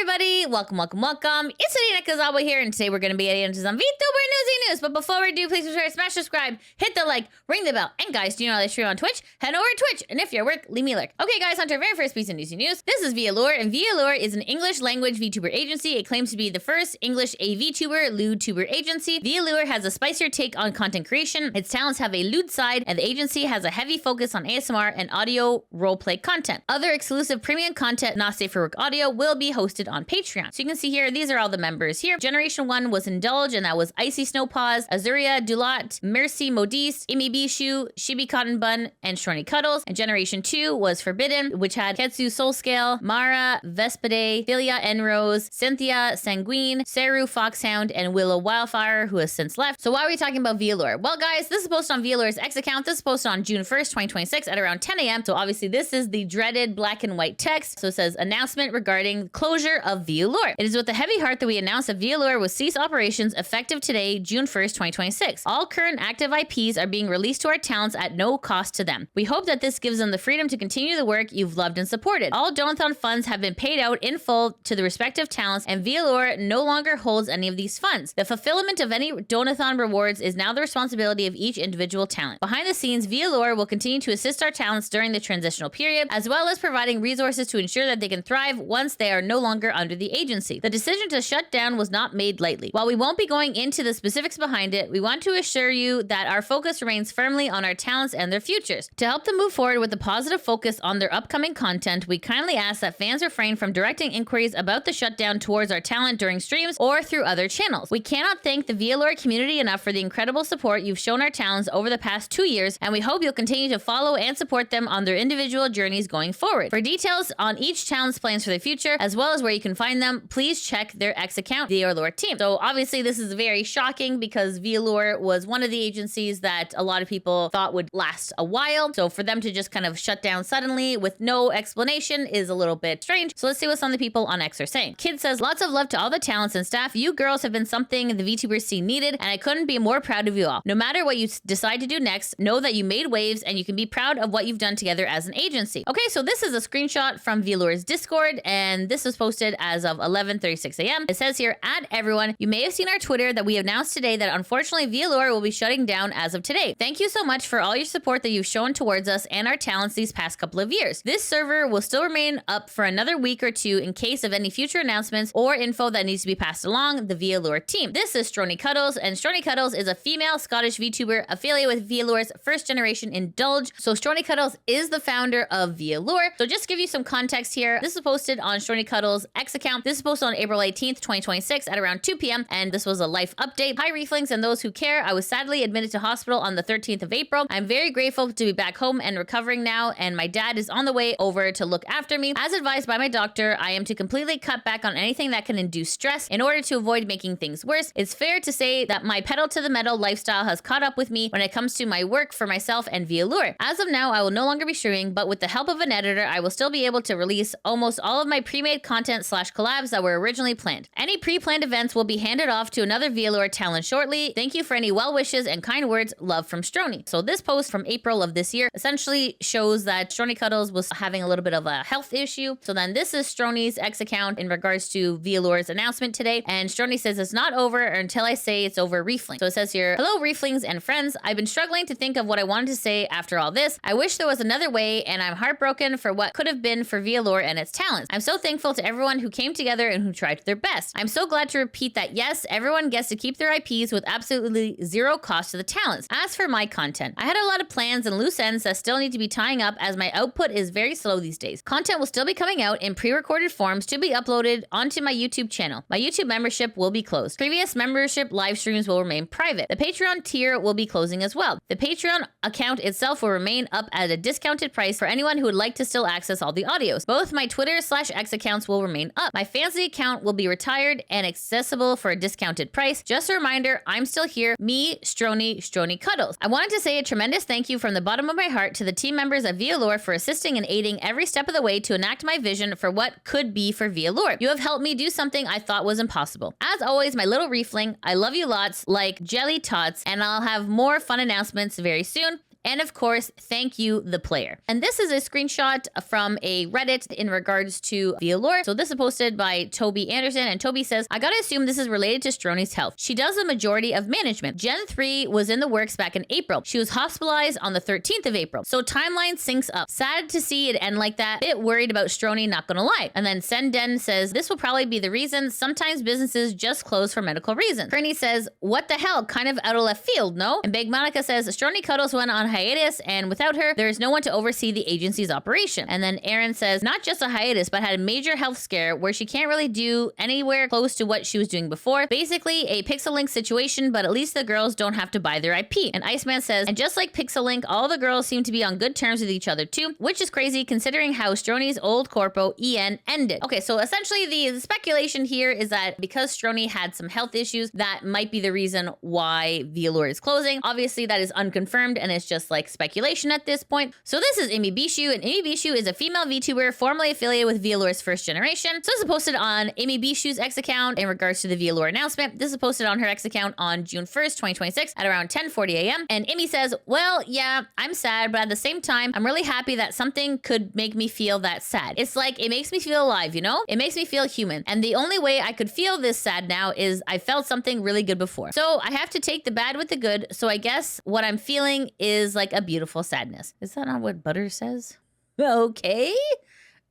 everybody, welcome. It's Adina Kazawa here, and today we're going to be getting into some VTuber Newsy news. But before we do, please be sure to smash subscribe, hit the like, ring the bell, and guys, do you know I stream on Twitch? Head over to Twitch, and if you're at work, leave me a like. Okay, guys, on to our very first piece of Newsy news. This is VAllure, and VAllure is an English language VTuber agency. It claims to be the first English VTuber lewd agency. VAllure has a spicier take on content creation. Its talents have a lewd side, and the agency has a heavy focus on ASMR and audio roleplay content. Other exclusive premium content, not safe for work audio, will be hosted on Patreon. So you can see here, these are all the members here. Generation 1 was Indulge, and that was Icy Snowpaws, Azuria, Dulot, Mercy Modiste, Amy Bishu, Shibi Cotton Bun, and Shorny Cuddles. And Generation 2 was Forbidden, which had Ketsu Soulscale, Mara, Vespide, Philia Enrose, Cynthia Sanguine, Saru Foxhound, and Willow Wildfire, who has since left. So why are we talking about VAllure? Well, guys, this is posted on VAllure's X account. This is posted on June 1st, 2026 at around 10 a.m. So obviously this is the dreaded black and white text. So it says announcement regarding closure of VAllure. It is with a heavy heart that we announce that VAllure will cease operations effective today, June 1st, 2026. All current active IPs are being released to our talents at no cost to them. We hope that this gives them the freedom to continue the work you've loved and supported. All donathon funds have been paid out in full to the respective talents, and VAllure no longer holds any of these funds. The fulfillment of any donathon rewards is now the responsibility of each individual talent. Behind the scenes, VAllure will continue to assist our talents during the transitional period, as well as providing resources to ensure that they can thrive once they are no longer under the agency. The decision to shut down was not made lightly. While we won't be going into the specifics behind it, we want to assure you that our focus remains firmly on our talents and their futures. To help them move forward with a positive focus on their upcoming content, we kindly ask that fans refrain from directing inquiries about the shutdown towards our talent during streams or through other channels. We cannot thank the VAllure community enough for the incredible support you've shown our talents over the past 2 years, and we hope you'll continue to follow and support them on their individual journeys going forward. For details on each talent's plans for the future, as well as where you can find them, please check their X account, VAllure team. So obviously this is very shocking because VAllure was one of the agencies that a lot of people thought would last a while. So for them to just kind of shut down suddenly with no explanation is a little bit strange. So let's see what some of the people on X are saying. Kid says, lots of love to all the talents and staff. You girls have been something the VTuber scene needed, and I couldn't be more proud of you all. No matter what you decide to do next, know that you made waves and you can be proud of what you've done together as an agency. Okay, so this is a screenshot from VAllure's Discord, and this was posted as of 11:36 a.m. It says here, at everyone, you may have seen our Twitter that we announced today that unfortunately VAllure will be shutting down as of today. Thank you so much for all your support that you've shown towards us and our talents these past couple of years. This server will still remain up for another week or two in case of any future announcements or info that needs to be passed along the VAllure team. This is Shorny Cuddles, and Shorny Cuddles is a female Scottish VTuber affiliated with VAllure's first generation Indulge. So Shorny Cuddles is the founder of VAllure. So just to give you some context here, this was posted on Shorny Cuddles' X account. This is posted on April 18th, 2026 at around 2 p.m. and this was a life update. Hi Reeflings and those who care. I was sadly admitted to hospital on the 13th of April. I'm very grateful to be back home and recovering now, and my dad is on the way over to look after me. As advised by my doctor, I am to completely cut back on anything that can induce stress in order to avoid making things worse. It's fair to say that my pedal to the metal lifestyle has caught up with me when it comes to my work for myself and VAllure. As of now, I will no longer be streaming, but with the help of an editor, I will still be able to release almost all of my pre-made content / collabs that were originally planned. Any pre-planned events will be handed off to another VAllure talent shortly. Thank you for any well wishes and kind words. Love from Strony. So this post from April of this year essentially shows that Strony Cuddles was having a little bit of a health issue. So then this is Strony's X account in regards to VAllure's announcement today. And Strony says it's not over until I say it's over, Reefling. So it says here, hello Reeflings and friends. I've been struggling to think of what I wanted to say after all this. I wish there was another way, and I'm heartbroken for what could have been for VAllure and its talents. I'm so thankful to everyone who came together and who tried their best. I'm so glad to repeat that yes, everyone gets to keep their IPs with absolutely zero cost to the talents. As for my content, I had a lot of plans and loose ends that still need to be tying up as my output is very slow these days. Content will still be coming out in pre-recorded forms to be uploaded onto my YouTube channel. My YouTube membership will be closed. Previous membership live streams will remain private. The Patreon tier will be closing as well. The Patreon account itself will remain up at a discounted price for anyone who would like to still access all the audios. Both my Twitter / X accounts will remain up. My Fancy account will be retired and accessible for a discounted price. Just a reminder, I'm still here. Me, Strony Cuddles. I wanted to say a tremendous thank you from the bottom of my heart to the team members at VAllure for assisting and aiding every step of the way to enact my vision for what could be for VAllure. You have helped me do something I thought was impossible. As always, my little Reefling, I love you lots like jelly tots, and I'll have more fun announcements very soon. And of course, thank you, the player. And this is a screenshot from a Reddit in regards to VAllure. So this is posted by Toby Anderson, and Toby says, I gotta assume this is related to Stroni's health. She does the majority of management. Gen 3 was in the works back in April. She was hospitalized on the 13th of April. So timeline syncs up. Sad to see it end like that. Bit worried about Stroni, not gonna lie. And then Senden says, this will probably be the reason. Sometimes businesses just close for medical reasons. Kearney says, what the hell? Kind of out of left field, no? And Big Monica says, Stroni Cuddles went on hiatus, and without her, there is no one to oversee the agency's operation. And then Aaron says, not just a hiatus, but had a major health scare where she can't really do anywhere close to what she was doing before. Basically, a Pixel Link situation, but at least the girls don't have to buy their IP. And Iceman says, and just like Pixel Link, all the girls seem to be on good terms with each other too, which is crazy considering how Stroni's old corpo EN ended. Okay, so essentially the speculation here is that because Stroni had some health issues, that might be the reason why VAllure is closing. Obviously, that is unconfirmed and it's just like speculation at this point. So this is Amy Bishu, and Amy Bishu is a female VTuber formerly affiliated with VAllure's first generation. So this is posted on Amy Bishu's X account in regards to the VAllure announcement. This is posted on her X account on June 1st, 2026 at around 10:40 a.m. And Amy says, well, yeah, I'm sad, but at the same time, I'm really happy that something could make me feel that sad. It's like, it makes me feel alive, you know? It makes me feel human. And the only way I could feel this sad now is I felt something really good before. So I have to take the bad with the good. So I guess what I'm feeling is like a beautiful sadness. Is that not what Butter says? Okay.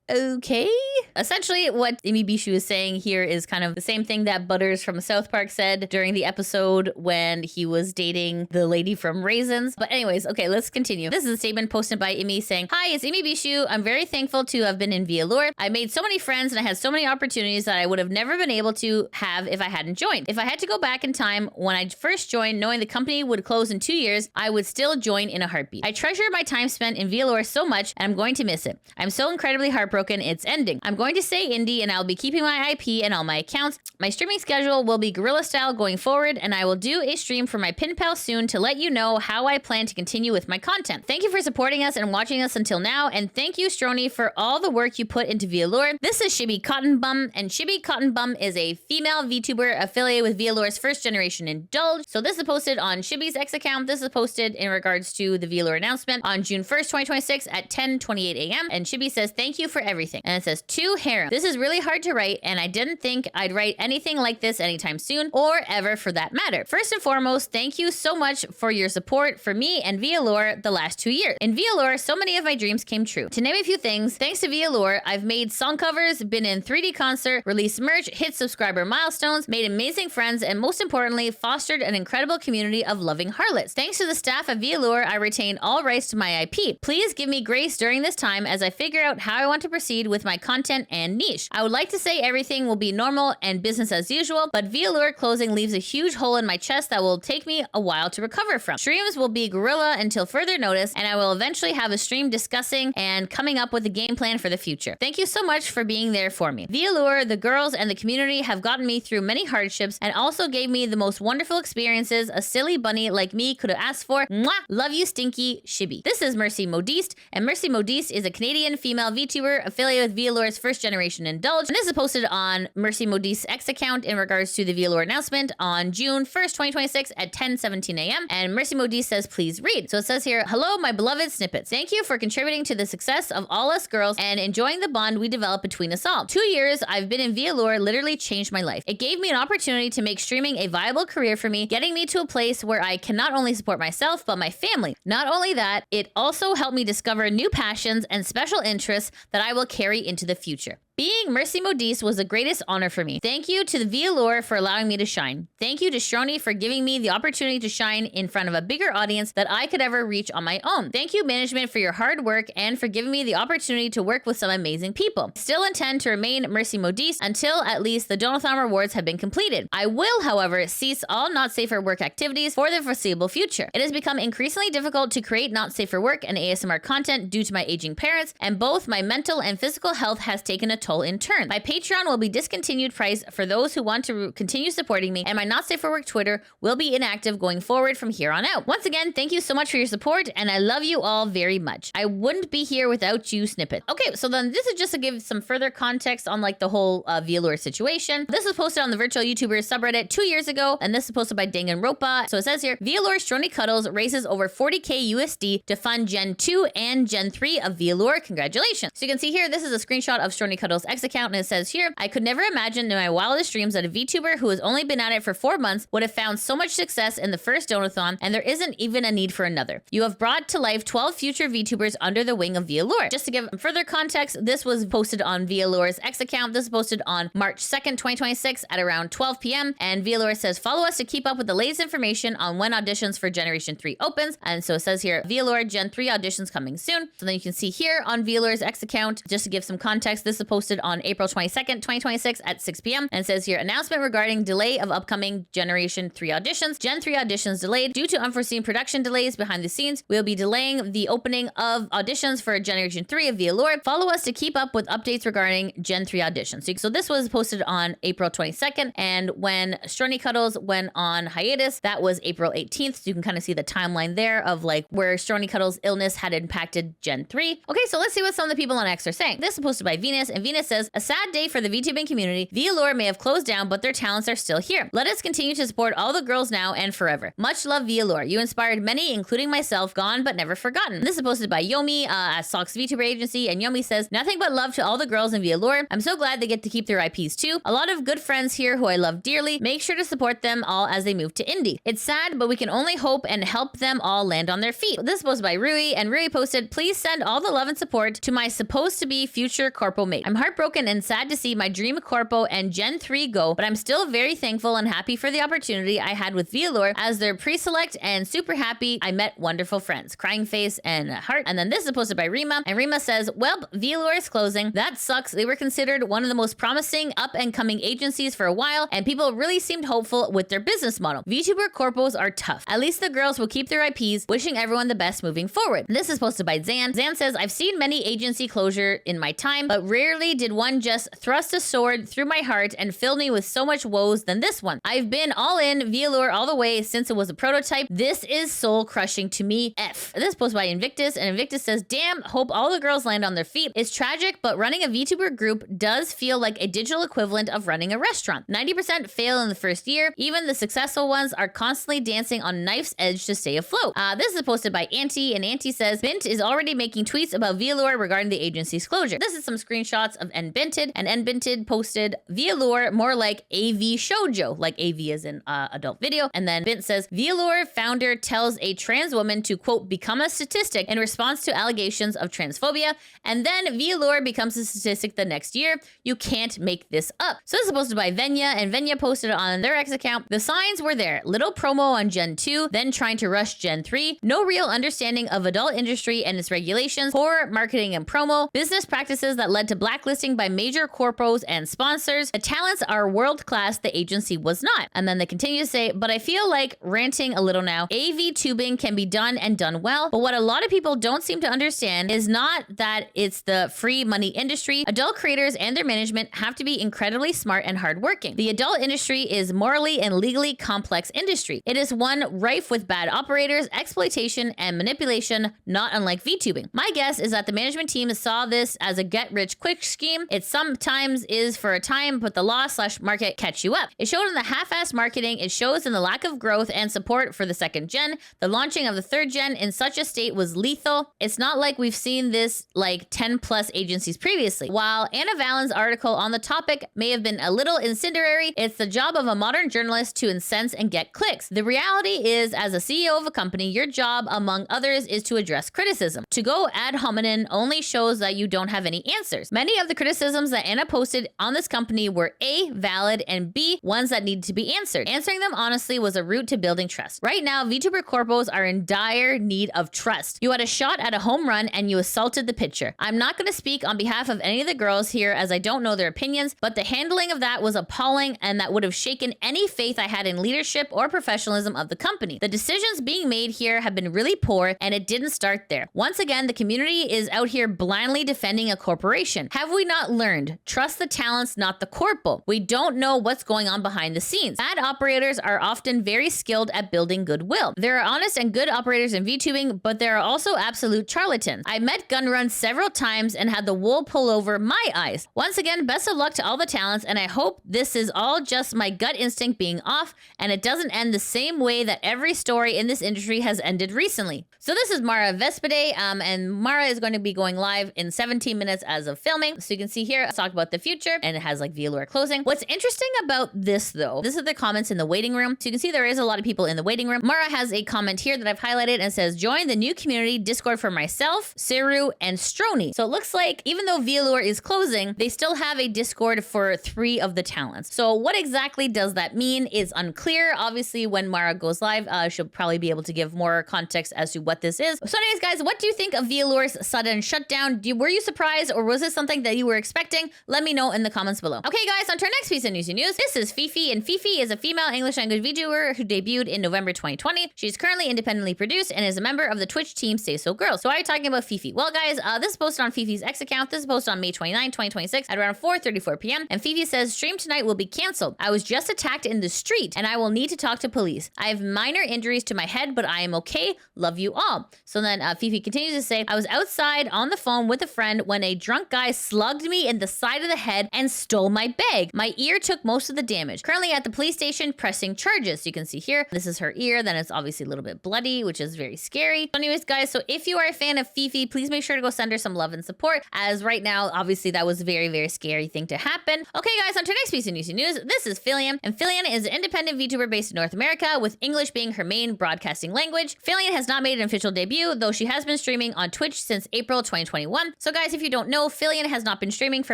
Okay. Essentially, what Amy Bishu is saying here is kind of the same thing that Butters from South Park said during the episode when he was dating the lady from Raisins. But anyways, okay, let's continue. This is a statement posted by Amy saying, hi, it's Amy Bishu. I'm very thankful to have been in VAllure. I made so many friends and I had so many opportunities that I would have never been able to have if I hadn't joined. If I had to go back in time when I first joined, knowing the company would close in 2 years, I would still join in a heartbeat. I treasure my time spent in VAllure so much and I'm going to miss it. I'm so incredibly heartbroken it's ending. I'm going to stay indie and I'll be keeping my IP and all my accounts. My streaming schedule will be guerrilla style going forward, and I will do a stream for my pen pal soon to let you know how I plan to continue with my content. Thank you for supporting us and watching us until now, and thank you, Stroni, for all the work you put into VAllure. This is Shibby Cotton Bum, and Shibby Cotton Bum is a female VTuber affiliated with VAllure's first generation Indulge. So this is posted on Shibby's X account. This is posted in regards to the VAllure announcement on June 1st, 2026 at 10:28 a.m. And Shibby says, thank you for everything. And it says, to Harem. This is really hard to write, and I didn't think I'd write anything like this anytime soon, or ever for that matter. First and foremost, thank you so much for your support for me and VAllure the last 2 years. In VAllure, so many of my dreams came true. To name a few things, thanks to VAllure, I've made song covers, been in 3D concert, released merch, hit subscriber milestones, made amazing friends, and most importantly, fostered an incredible community of loving harlots. Thanks to the staff at VAllure, I retain all rights to my IP. Please give me grace during this time as I figure out how I want to proceed with my content and niche. I would like to say everything will be normal and business as usual, but VAllure closing leaves a huge hole in my chest that will take me a while to recover from. Streams will be guerrilla until further notice, and I will eventually have a stream discussing and coming up with a game plan for the future. Thank you so much for being there for me. VAllure, the girls, and the community have gotten me through many hardships and also gave me the most wonderful experiences a silly bunny like me could have asked for. Mwah! Love you, Stinky Shibby. This is Mercy Modiste, and Mercy Modiste is a Canadian female VTuber affiliated with VAllure's first generation Indulge. And this is posted on Mercy Modiste's X account in regards to the VAllure announcement on June 1st, 2026 at 10:17 a.m. And Mercy Modiste says, please read. So it says here, hello, my beloved snippets. Thank you for contributing to the success of all us girls and enjoying the bond we developed between us all. 2 years I've been in VAllure literally changed my life. It gave me an opportunity to make streaming a viable career for me, getting me to a place where I can not only support myself, but my family. Not only that, it also helped me discover new passions and special interests that I will carry into the future. Being Mercy Modiste was the greatest honor for me. Thank you to the VAllure for allowing me to shine. Thank you to Stroni for giving me the opportunity to shine in front of a bigger audience that I could ever reach on my own. Thank you, management, for your hard work and for giving me the opportunity to work with some amazing people. Still intend to remain Mercy Modiste until at least the Donathon rewards have been completed. I will, however, cease all not safe for work activities for the foreseeable future. It has become increasingly difficult to create not safe for work and ASMR content due to my aging parents, and both my mental and physical health has taken a toll in turn. My Patreon will be discontinued price for those who want to continue supporting me, and my Not Safe for Work Twitter will be inactive going forward from here on out. Once again, thank you so much for your support, and I love you all very much. I wouldn't be here without you, Snippet. Okay, so then this is just to give some further context on like the whole VAllure situation. This was posted on the Virtual YouTubers subreddit 2 years ago, and this is posted by Danganronpa. So it says here, VAllure Strony Cuddles raises over 40k USD to fund Gen 2 and Gen 3 of VAllure. Congratulations. So you can see here, this is a screenshot of Strony Cuddles' X account, and it says here, I could never imagine in my wildest dreams that a VTuber who has only been at it for 4 months would have found so much success in the first donathon, and there isn't even a need for another. You have brought to life 12 future VTubers under the wing of VAllure. Just to give further context, this was posted on VAllure's X account. This is posted on March 2nd, 2026 at around 12 p.m. And VAllure says, follow us to keep up with the latest information on when auditions for Generation 3 opens. And so it says here, VAllure Gen 3 auditions coming soon. So then you can see here on VAllure's X account, just to give some context, this is posted on April 22nd, 2026 at 6 p.m. And it says here, announcement regarding delay of upcoming Generation 3 auditions. Gen 3 auditions delayed due to unforeseen production delays behind the scenes. We'll be delaying the opening of auditions for Generation 3 of VAllure. Follow us to keep up with updates regarding Gen 3 auditions. So this was posted on April 22nd, and when Strony Cuddles went on hiatus, that was April 18th. So you can kind of see the timeline there of like where Strony Cuddles' illness had impacted Gen 3. Okay, so let's see what some of the people on X are saying. This is posted by Venus, and Venus says, a sad day for the VTubing community. VAllure may have closed down, but their talents are still here. Let us continue to support all the girls now and forever. Much love, VAllure. You inspired many, including myself, gone but never forgotten. This is posted by Yomi at Sox VTuber Agency, and Yomi says, nothing but love to all the girls in VAllure. I'm so glad they get to keep their IPs too. A lot of good friends here who I love dearly. Make sure to support them all as they move to indie. It's sad, but we can only hope and help them all land on their feet. This is posted by Rui, and Rui posted, please send all the love and support to my supposed to be future corpo mate. I'm heartbroken and sad to see my dream corpo and Gen 3 go, but I'm still very thankful and happy for the opportunity I had with VAllure as their pre-select, and super happy I met wonderful friends. Crying face and heart. And then this is posted by Rima, and Rima says, well, VAllure is closing. That sucks. They were considered one of the most promising up and coming agencies for a while, and people really seemed hopeful with their business model. VTuber corpos are tough. At least the girls will keep their IPs, wishing everyone the best moving forward. This is posted by Zan. Zan says, I've seen many agency closure in my time, but rarely did one just thrust a sword through my heart and fill me with so much woes than this one. I've been all in VAllure all the way since it was a prototype. This is soul crushing to me. F. This is posted by Invictus, and Invictus says, damn, hope all the girls land on their feet. It's tragic, but running a VTuber group does feel like a digital equivalent of running a restaurant. 90% fail in the first year. Even the successful ones are constantly dancing on knife's edge to stay afloat. This is posted by Auntie, and Auntie says, Bint is already making tweets about VAllure regarding the agency's closure. This is some screenshots of NBinted, and NBinted posted VAllure more like AV shoujo, like AV as in adult video. And then Bint says, VAllure founder tells a trans woman to, quote, become a statistic in response to allegations of transphobia, and then VAllure becomes a statistic the next year. You can't make this up. So this is posted by Venya, and Venya posted on their X account, the signs were there. Little promo on Gen 2, then trying to rush Gen 3. No real understanding of adult industry and its regulations, poor marketing and promo, business practices that led to blacklisting by major corpos and sponsors. The talents are world class, the agency was not. And then they continue to say, but I feel like ranting a little now. AV tubing can be done and done well, but what a lot of people don't seem to understand is not that it's the free money industry. Adult creators and their management have to be incredibly smart and hardworking. The adult industry is morally and legally complex industry. It is one rife with bad operators, exploitation, and manipulation, not unlike VTubing. My guess is that the management team saw this as a get-rich-quick scheme. It sometimes is for a time, but the law/market catch you up. It showed in the half-assed marketing. It shows in the lack of growth and support for the second gen. The launching of the third gen in such a state was lethal. It's not like we've seen this like 10 plus agencies previously. While Anna Vallen's article on the topic may have been a little incendiary, it's the job of a modern journalist to incense and get clicks. The reality is, as a CEO of a company, your job, among others, is to address criticism. To go ad hominem only shows that you don't have any answers. Many of the criticisms that Anna posted on this company were A, valid, and B, ones that needed to be answered. Answering them honestly was a route to building trust. Right now, VTuber corpos are in dire need of trust. You had a shot at a home run and you assaulted the pitcher. I'm not going to speak on behalf of any of the girls here as I don't know their opinions, but the handling of that was appalling, and that would have shaken any faith I had in leadership or professionalism of the company. The decisions being made here have been really poor, and it didn't start there. Once again, the community is out here blindly defending a corporation. Have we not learned? Trust the talents, not the corpo. We don't know what's going on behind the scenes. Ad operators are often very skilled at building goodwill. There are honest and good operators in VTubing, but there are also absolute charlatans. I met gun runs several times and had the wool pull over my eyes. Once again, best of luck to all the talents, and I hope this is all just my gut instinct being off and it doesn't end the same way that every story in this industry has ended recently. So this is Mara Vespide, and Mara is going to be going live in 17 minutes as of filming. So you can see here, let's talk about the future, and it has like VAllure closing. What's interesting about this though, this is the comments in the waiting room. So you can see there is a lot of people in the waiting room. Mara has a comment here that I've highlighted and says, join the new community Discord for myself, Siru, and Stroni. So it looks like even though VAllure is closing, they still have a Discord for 3 of the talents. So what exactly does that mean is unclear. Obviously, when Mara goes live, she'll probably be able to give more context as to what this is. So anyways, guys, what do you think of VAllure's sudden shutdown? Were you surprised, or was this something that you were expecting? Let me know in the comments below. Okay, guys, on to our next piece of Newsy news. This is FeFe, and FeFe is a female English language VTuber who debuted in November 2020. She's currently independently produced and is a member of the Twitch team Say So Girls. So why are you talking about FeFe? Well, guys, this is posted on FeFe's X account. This is posted on May 29, 2026 at around 4:34 p.m. And FeFe says, stream tonight will be canceled. I was just attacked in the street and I will need to talk to police. I have minor injuries to my head, but I am okay. Love you all. So then FeFe continues to say, I was outside on the phone with a friend when a drunk guy slugged me in the side of the head and stole my bag. My ear took most of the damage. Currently at the police station pressing charges. So you can see here, this is her ear. Then it's obviously a little bit bloody, which is very scary. So anyways, guys, so if you are a fan of FeFe, please make sure to go send her some love and support, as right now, obviously that was a very, very scary thing to happen. Okay, guys, on to our next piece of Newsy news. This is Fillian, and Fillian is an independent VTuber based in North America, with English being her main broadcasting language. Fillian has not made an official debut, though she has been streaming on Twitch since April 2021. So guys, if you don't know, Fillian has not been streaming for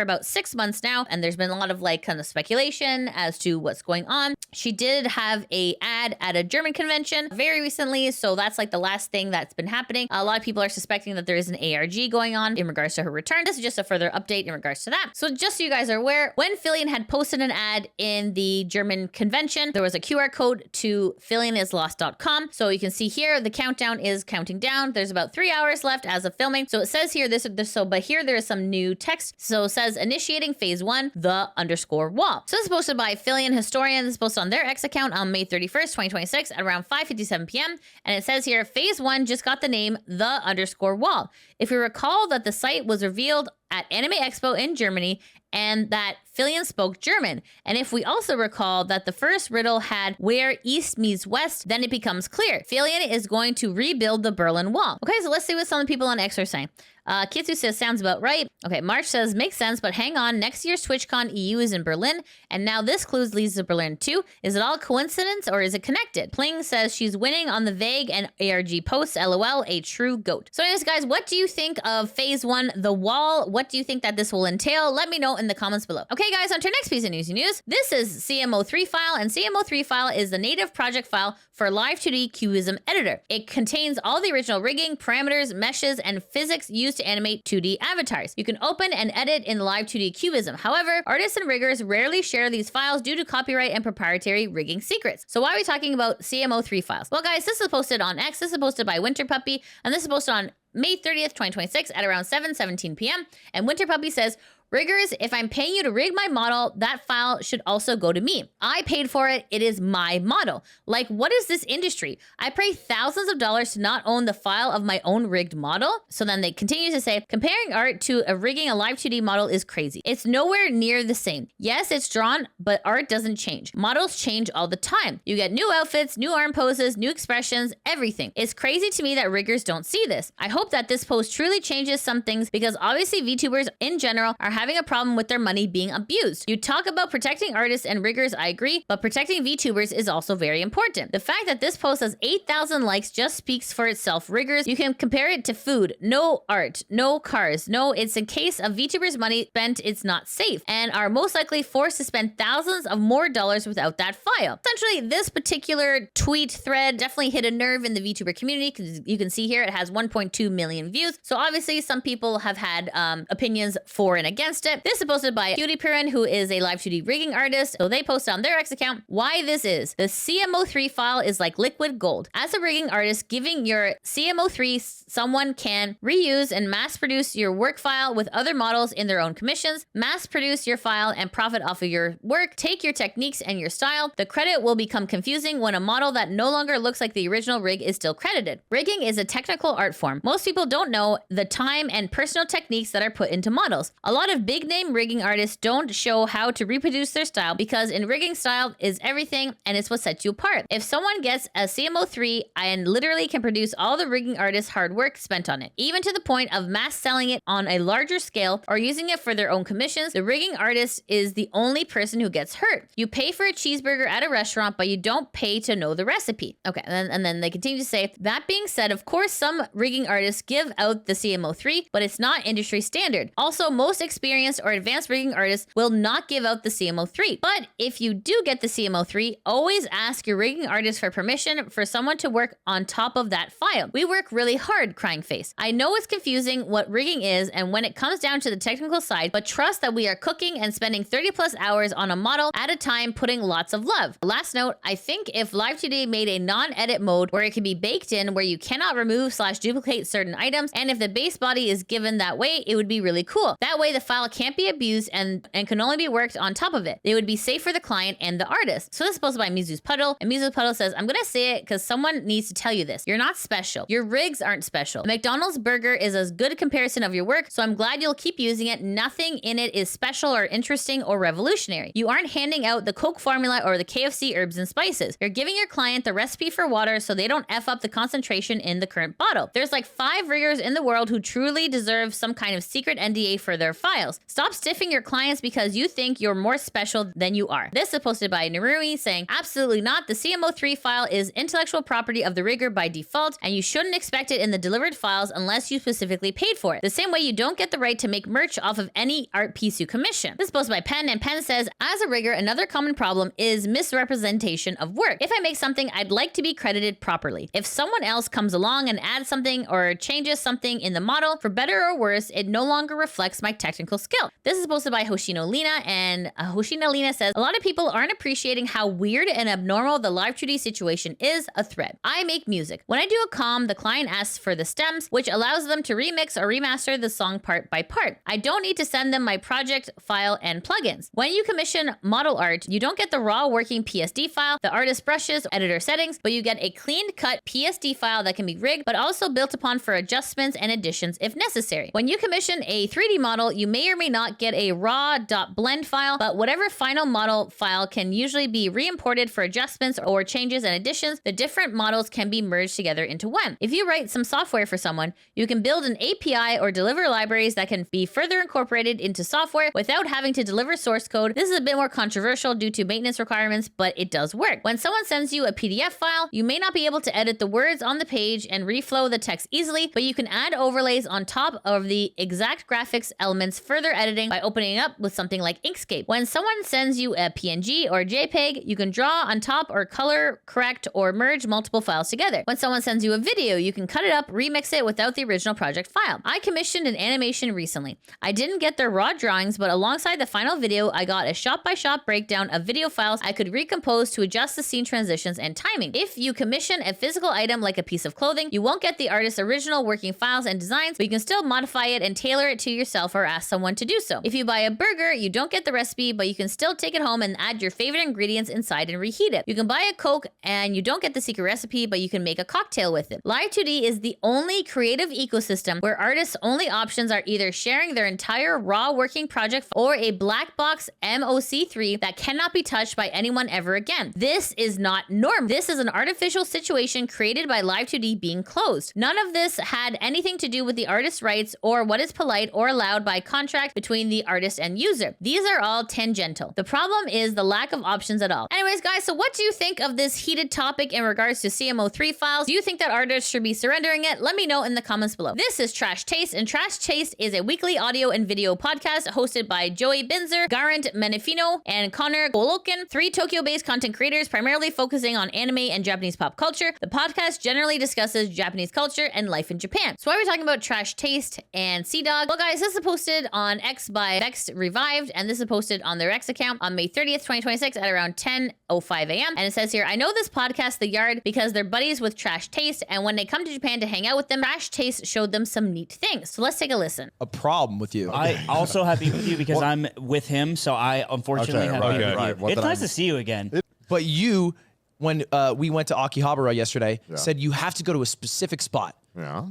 about 6 months now, and there's been a lot of like kind of speculation as to what's going on. She did have a ad at a German convention very recently, so that's like the last thing that's been happening. A lot of people are suspecting that there is an ARG going on in regards to her return. This is just a further update in regards to that. So just so you guys are aware, when Fillian had posted an ad in the German convention, there was a QR code to fillianislost.com. So you can see here, the countdown is counting down. There's about 3 hours left as of filming. So it says here, but here there is some new text. So it says initiating phase 1, the_wall. So this is posted by Fillian Historian. This is posted on their X account on May 31st, 2026 at around 5:57 p.m. And it says here, phase 1 just got the name the_wall. If you recall that the site was revealed at Anime Expo in Germany and that Fillian spoke German. And if we also recall that the first riddle had where east meets west, then it becomes clear. Fillian is going to rebuild the Berlin Wall. Okay, so let's see what some of the people on X are saying. Kitsu says, sounds about right. Okay, March says, makes sense, but hang on. Next year's TwitchCon EU is in Berlin, and now this clues leads to Berlin too. Is it all coincidence or is it connected? Pling says she's winning on the vague and ARG posts. LOL, a true goat. So anyways, guys, what do you think of phase 1, the wall? What do you think that this will entail? Let me know in the comments below. Okay, guys, on to our next piece of Newsy news. This is CMO3 file, and CMO3 file is the native project file for Live 2D Cubism Editor. It contains all the original rigging, parameters, meshes, and physics used to animate 2D avatars. You can open and edit in Live 2D Cubism. However, artists and riggers rarely share these files due to copyright and proprietary rigging secrets. So why are we talking about CMO3 files? Well, guys, this is posted on X. This is posted by Winter Puppy, and this is posted on May 30th, 2026 at around 7:17 p.m. And Winter Puppy says, riggers, if I'm paying you to rig my model, that file should also go to me. I paid for it. It is my model. Like, what is this industry? I pay thousands of dollars to not own the file of my own rigged model. So then they continue to say, comparing art to rigging a live 2D model is crazy. It's nowhere near the same. Yes, it's drawn, but art doesn't change. Models change all the time. You get new outfits, new arm poses, new expressions, everything. It's crazy to me that riggers don't see this. I hope that this post truly changes some things, because obviously VTubers in general are having a problem with their money being abused. You talk about protecting artists and riggers, I agree, but protecting VTubers is also very important. The fact that this post has 8,000 likes just speaks for itself. Riggers, you can compare it to food. No art, no cars. No, it's in case of VTubers' money spent, it's not safe, and are most likely forced to spend thousands of more dollars without that file. Essentially, this particular tweet thread definitely hit a nerve in the VTuber community, because you can see here it has 1.2 million views. So obviously some people have had opinions for and against against it. This is posted by Filian, who is a live 2D rigging artist. So they posted on their X account why this is. The CMO3 file is like liquid gold. As a rigging artist, giving your CMO3 someone can reuse and mass produce your work file with other models in their own commissions, mass produce your file and profit off of your work, take your techniques and your style. The credit will become confusing when a model that no longer looks like the original rig is still credited. Rigging is a technical art form. Most people don't know the time and personal techniques that are put into models. A lot of big name rigging artists don't show how to reproduce their style because in rigging, style is everything and it's what sets you apart. If someone gets a CMO3 and literally can produce all the rigging artist's hard work spent on it, even to the point of mass selling it on a larger scale or using it for their own commissions, the rigging artist is the only person who gets hurt. You pay for a cheeseburger at a restaurant, but you don't pay to know the recipe. Okay, and then they continue to say, that being said, of course, some rigging artists give out the CMO3, but it's not industry standard. Also, most experienced or advanced rigging artists will not give out the CMO3. But if you do get the CMO3, always ask your rigging artist for permission for someone to work on top of that file. We work really hard, crying face. I know it's confusing what rigging is and when it comes down to the technical side, but trust that we are cooking and spending 30 plus hours on a model at a time, putting lots of love. Last note, I think if Live 2D made a non-edit mode where it can be baked in, where you cannot remove/duplicate certain items, and if the base body is given that way, it would be really cool. That way the file can't be abused and can only be worked on top of it. It would be safe for the client and the artist. So this is posted by Mizu's Puddle, and Mizu's Puddle says, I'm gonna say it because someone needs to tell you this. You're not special. Your rigs aren't special. The McDonald's burger is a good comparison of your work, so I'm glad you'll keep using it. Nothing in it is special or interesting or revolutionary. You aren't handing out the Coke formula or the KFC herbs and spices. You're giving your client the recipe for water so they don't F up the concentration in the current bottle. There's like 5 riggers in the world who truly deserve some kind of secret NDA for their files. Stop stiffing your clients because you think you're more special than you are. This is posted by Narui saying, absolutely not. The CMO3 file is intellectual property of the rigger by default, and you shouldn't expect it in the delivered files unless you specifically paid for it. The same way you don't get the right to make merch off of any art piece you commission. This is posted by Pen, and Pen says, as a rigger, another common problem is misrepresentation of work. If I make something, I'd like to be credited properly. If someone else comes along and adds something or changes something in the model, for better or worse, it no longer reflects my technical skill. This is posted by Hoshino Lina, and Hoshino Lina says, a lot of people aren't appreciating how weird and abnormal the live 2D situation is. A thread. I make music. When I do a comm, the client asks for the stems, which allows them to remix or remaster the song part by part. I don't need to send them my project file and plugins. When you commission model art, you don't get the raw working PSD file, the artist brushes, editor settings, but you get a cleaned cut PSD file that can be rigged, but also built upon for adjustments and additions if necessary. When you commission a 3D model, you may or may not get a raw.blend file, but whatever final model file can usually be re-imported for adjustments or changes and additions. The different models can be merged together into one. If you write some software for someone, you can build an API or deliver libraries that can be further incorporated into software without having to deliver source code. This is a bit more controversial due to maintenance requirements, but it does work. When someone sends you a PDF file, you may not be able to edit the words on the page and reflow the text easily, but you can add overlays on top of the exact graphics elements, further editing by opening up with something like Inkscape. When someone sends you a PNG or JPEG, you can draw on top or color correct or merge multiple files together. When someone sends you a video, you can cut it up, remix it without the original project file. I commissioned an animation recently. I didn't get their raw drawings, but alongside the final video, I got a shot-by-shot breakdown of video files I could recompose to adjust the scene transitions and timing. If you commission a physical item like a piece of clothing, you won't get the artist's original working files and designs, but you can still modify it and tailor it to yourself or ask someone to do so. If you buy a burger, you don't get the recipe, but you can still take it home and add your favorite ingredients inside and reheat it. You can buy a Coke and you don't get the secret recipe, but you can make a cocktail with it. Live 2D is the only creative ecosystem where artists' only options are either sharing their entire raw working project or a black box MOC3 that cannot be touched by anyone ever again. This is not norm. This is an artificial situation created by Live 2D being closed. None of this had anything to do with the artist's rights or what is polite or allowed by contract between the artist and user. These are all tangential. The problem is the lack of options at all. Anyways, guys, so what do you think of this heated topic in regards to CMO3 files? Do you think that artists should be surrendering it? Let me know in the comments below. This is Trash Taste, and Trash Taste is a weekly audio and video podcast hosted by Joey Binzer, Garant Menefino, and Connor Golokin, 3 Tokyo-based content creators primarily focusing on anime and Japanese pop culture. The podcast generally discusses Japanese culture and life in Japan. So why are we talking about Trash Taste and Sea Dog? Well, guys, this is posted on X by Vex Revived, and this is posted on their X account on May 30th, 2026 at around 10:05 a.m. And it says here, I know this podcast, The Yard, because they're buddies with Trash Taste, and when they come to Japan to hang out with them, Trash Taste showed them some neat things. So let's take a listen. A problem with you. I also have beef with you because I'm with him, so I unfortunately have beef with you. It's nice to see you again. But you, when we went to Akihabara yesterday, said you have to go to a specific spot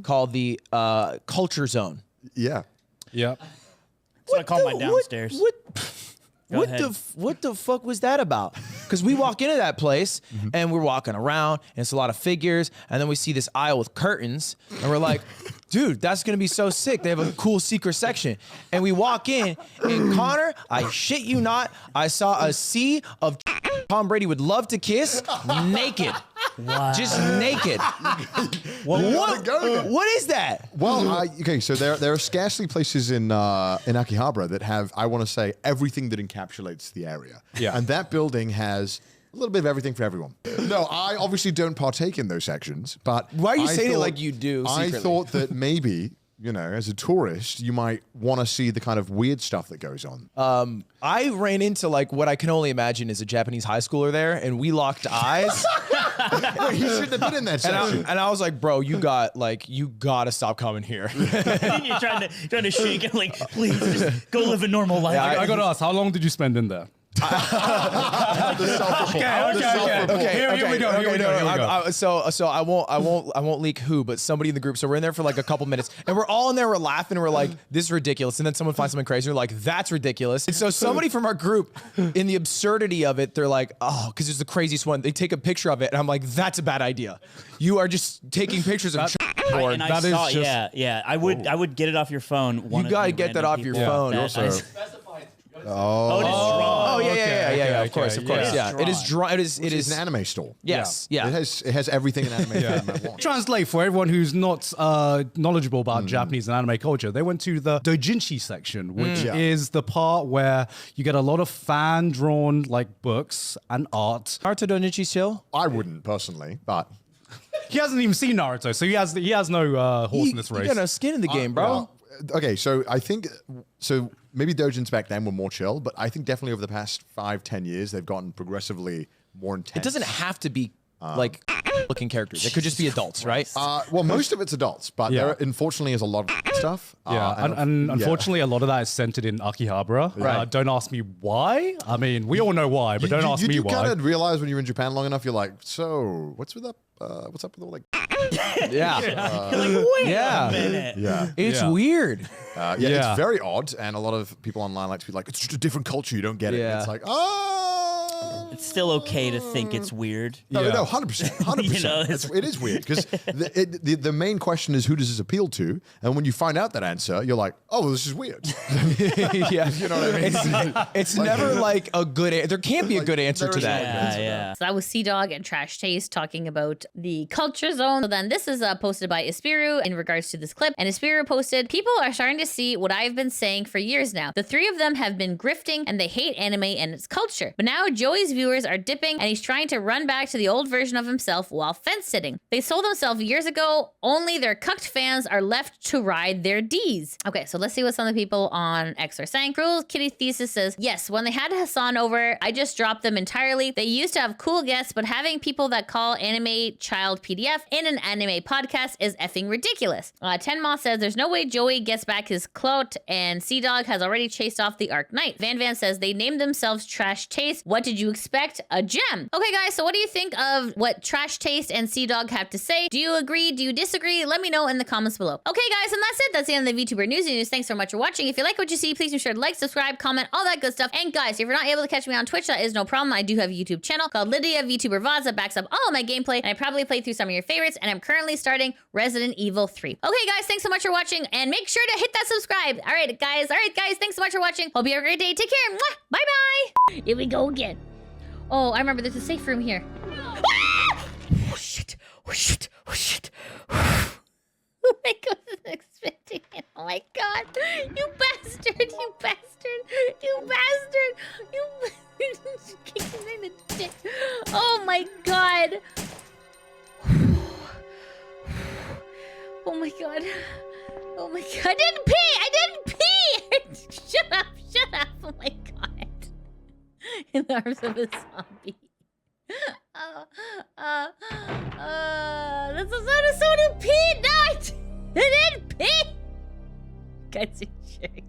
called the Culture Zone. Yeah. Yep. That's what I call my downstairs. What the fuck was that about? Because we walk into that place and we're walking around and it's a lot of figures, and then we see this aisle with curtains and we're like, dude, that's gonna be so sick. They have a cool secret section. And we walk in and Connor, I shit you not, I saw a sea of Tom Brady would love to kiss naked. Wow. Just naked. What is that? Well, okay, so there are scarcely places in Akihabara that have, I want to say, everything that encapsulates the area. Yeah. And that building has a little bit of everything for everyone. No, I obviously don't partake in those sections, but why are you saying it like you do secretly? I thought that maybe, you know, as a tourist, you might want to see the kind of weird stuff that goes on. I ran into like what I can only imagine is a Japanese high schooler there, and we locked eyes. Wait, he shouldn't have been in that section. And I was like, bro, you gotta stop coming here. You're trying to shake it like, please, just go live a normal life. Yeah, I gotta ask, how long did you spend in there? Okay. Here we go. So I won't leak who, but somebody in the group. So we're in there for like a couple minutes, and we're all in there. We're laughing. And we're like, this is ridiculous. And then someone finds something crazy. We're like, that's ridiculous. And so somebody from our group, in the absurdity of it, they're like, oh, because it's the craziest one. They take a picture of it, and I'm like, that's a bad idea. You are just taking pictures of. I would get it off your phone. You gotta get that off your phone. Oh, yeah. Of course. Yeah, it is drawn. It is an anime store. Yes, yeah. It has everything an anime fan wants. Translate for everyone who's not knowledgeable about Japanese and anime culture. They went to the doujinshi section, which is the part where you get a lot of fan-drawn like books and art. Naruto doujinshi still? I wouldn't personally, but he hasn't even seen Naruto, so he has no horse in this race. You got no skin in the game, bro. Okay, so I think maybe doujins back then were more chill, but I think definitely over the past 5-10 years they've gotten progressively more intense. It doesn't have to be like looking characters. It could just be adults, right? Well, most of it's adults, but there unfortunately is a lot of stuff. And unfortunately, a lot of that is centered in Akihabara. Right. Don't ask me why. I mean, we all know why, but don't ask me why. You kind of realize when you're in Japan long enough, you're like, so what's up with all like? Yeah. You're like, wait a minute. Yeah. It's weird. It's very odd, and a lot of people online like to be like, it's just a different culture, you don't get it. And it's like, it's still okay to think it's weird. No, 100%. 100%. It is weird because the main question is, who does this appeal to? And when you find out that answer, you're like, oh, well, this is weird. Yeah. You know what I mean? It's never like a good there can't be a good answer to that. Yeah. So that was Sea Dog and Trash Taste talking about the culture zone. So then this is posted by Ispiru in regards to this clip. And Ispiru posted, people are starting to see what I've been saying for years now. The three of them have been grifting and they hate anime and its culture. But now Joey's viewers are dipping and he's trying to run back to the old version of himself while fence sitting. They sold themselves years ago. Only their cucked fans are left to ride their D's. Okay, so let's see what some of the people on X are saying. Cruel Kitty Thesis says, yes, when they had Hassan over, I just dropped them entirely. They used to have cool guests, but having people that call anime child PDF in an anime podcast is effing ridiculous. Tenma says, there's no way Joey gets back his clout and Sea Dog has already chased off the Arc Knight. Van says, they named themselves Trash Taste. What did you expect? A gem. Okay, guys, so what do you think of what Trash Taste and Sea Dog have to say? Do you agree? Do you disagree? Let me know in the comments below. Okay, guys, and that's it. That's the end of the VTuber Newsy News. Thanks so much for watching. If you like what you see, please be sure to like, subscribe, comment, all that good stuff. And guys, if you're not able to catch me on Twitch, that is no problem. I do have a YouTube channel called Lydia VTuber VODs that backs up all of my gameplay, and I probably play through some of your favorites, and I'm currently starting Resident Evil 3. Okay, guys, thanks so much for watching, and make sure to hit that subscribe. All right, guys, thanks so much for watching. Hope you have a great day. Take care. Mwah! Bye-bye. Here we go again. Oh, I remember there's a safe room here. Ah! Oh, shit. Oh, shit. Oh, shit. Oh my God, I wasn't expecting it. Oh my God. You bastard. You bastard. You bastard. You kicking me in the dick. Oh my God. Oh my God. Oh my God. I didn't pee. Shut up! Shut up! Oh my god! In the arms of a zombie. That's a sound of someone who peed. No, I didn't pee. Guys, are jerks.